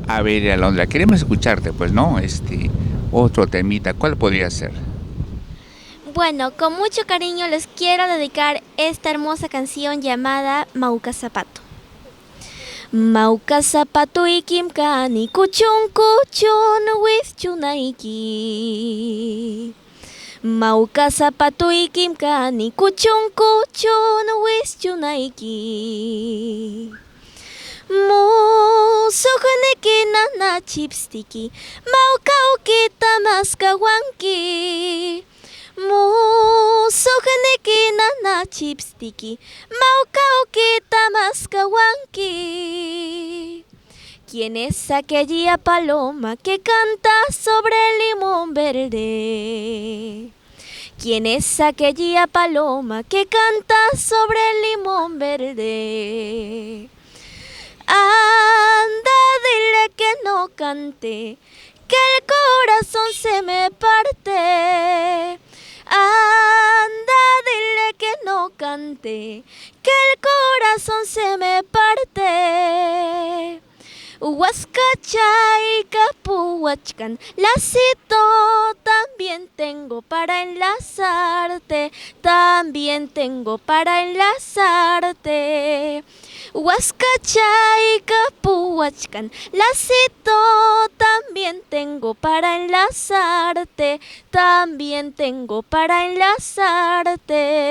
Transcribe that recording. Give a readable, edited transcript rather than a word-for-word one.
A ver, Alondra, queremos escucharte, pues, ¿no? Otro temita, ¿cuál podría ser? Bueno, con mucho cariño les quiero dedicar esta hermosa canción llamada Mauka Zapato. Mauka zapato ikimka ni kuchon kuchon with chunaiki. Mauka zapato ikimka ni kuchon kuchon with chunaiki. Mo sohneki nana chipstiki Mauka ukita maskawanki. Mo sohneki nana chipstiki Mauka ukita maskawanki. ¿Quién es aquella paloma que canta sobre el limón verde? ¿Quién es aquella paloma que canta sobre el limón verde? Anda, dile que no cante, que el corazón se me parte. Anda, dile que no cante, que el corazón se me parte. Huascachay, Capuhuachcan, lacito, también tengo para enlazarte, también tengo para enlazarte. Huascachay, Capuhuachcan, lacito, también tengo para enlazarte, también tengo para enlazarte.